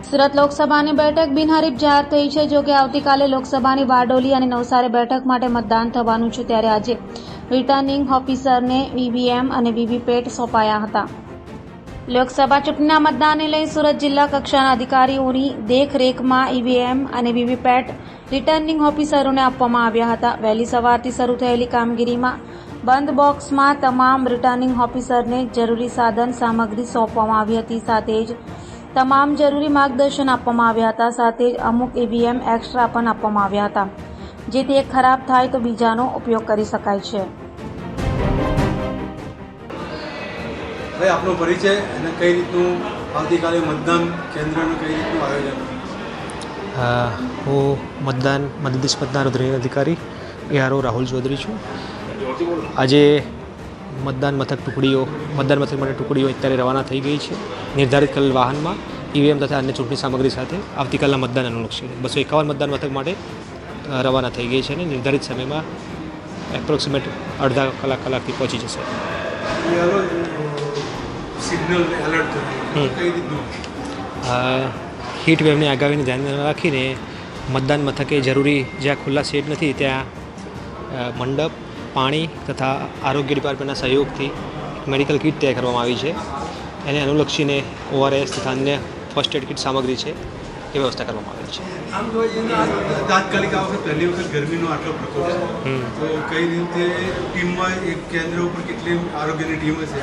સુરત લોકસભાની બેઠક બિનહરીફ જાહેર થઈ છે. જો કે આવતીકાલે લોકસભાની બારડોલી અને નવસારી બેઠક માટે મતદાન થવાનું છે, ત્યારે આજે રિટર્નિંગ ઓફિસરને ઈવીએમ અને વીવીપેટ સોંપાયા હતા. લોકસભા ચૂંટણીના મતદાનને લઈ સુરત જિલ્લા કક્ષાના અધિકારીઓની દેખરેખમાં ઈવીએમ અને વીવીપેટ રિટર્નિંગ ઓફિસરોને આપવામાં આવ્યા હતા. વહેલી સવારથી શરૂ થયેલી કામગીરીમાં બંધ બોક્સમાં તમામ રિટર્નિંગ ઓફિસરને જરૂરી સાધન સામગ્રી સોંપવામાં આવી હતી. સાથે જ તમામ જરૂરી માર્ગદર્શન આપવામાં આવ્યા હતા. સાથે જ અમુક ઈવીએમ એક્સ્ટ્રા પણ આપવામાં આવ્યા હતા, જેથી એક ખરાબ થાય તો બીજાનો ઉપયોગ કરી શકાય છે. ભાઈ, આપનો પરિચય અને કઈ રીતનું આવતીકાલે મતદાન કેન્દ્રનું કઈ રીતનું આયોજન? હું મદદનીશ મતદાન નોંધણી અધિકારી ARO રાહુલ ચૌધરી છું. આજે મતદાન મથક માટે ટુકડીઓ અત્યારે રવાના થઈ ગઈ છે. નિર્ધારિત કરેલ વાહનમાં ઈવીએમ તથા અન્ય ચૂંટણી સામગ્રી સાથે આવતીકાલના મતદાન અનુલક્ષીને 251 મતદાન મથક માટે રવાના થઈ ગઈ છે અને નિર્ધારિત સમયમાં એપ્રોક્સિમેટ અડધા કલાકથી પહોંચી જશે. સિગ્નલ એલર્ટ કઈ રીતનું? હીટ વેવની આગાહીને ધ્યાનમાં રાખીને મતદાન મથકે જરૂરી જ્યાં ખુલ્લા સીટ નથી ત્યાં મંડપ, પાણી તથા આરોગ્ય ડિપાર્ટમેન્ટના સહયોગથી મેડિકલ કિટ તૈયાર કરવામાં આવી છે. એને અનુલક્ષીને ORS તથા અન્ય ફર્સ્ટ એડ કિટ સામગ્રી છે એ વ્યવસ્થા કરવામાં આવેલી છે. આમ જોવા જઈએ તાત્કાલિક આ વખત પહેલી વખત ગરમીનો આટલો પ્રકોપ છે, તો કઈ રીતે ટીમમાં એક કેન્દ્ર ઉપર કેટલી આરોગ્યની ટીમ હશે,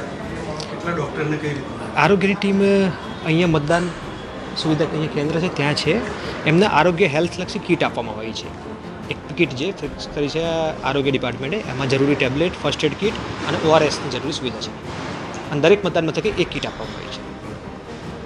કેટલા ડૉક્ટરને કઈ રીતે? આરોગ્યની ટીમ અહીંયા મતદાન સુવિધા અહીંયા કેન્દ્ર છે ત્યાં છે. એમને આરોગ્ય હેલ્થલક્ષી કીટ આપવામાં આવી છે. એક કીટ જે ફિક્સ કરી છે આરોગ્ય ડિપાર્ટમેન્ટે, એમાં જરૂરી ટેબ્લેટ, ફર્સ્ટ એડ કીટ અને ORSની જરૂરી સુવિધા છે. અને દરેક મતદાન મથકે એક કીટ આપવામાં આવી છે.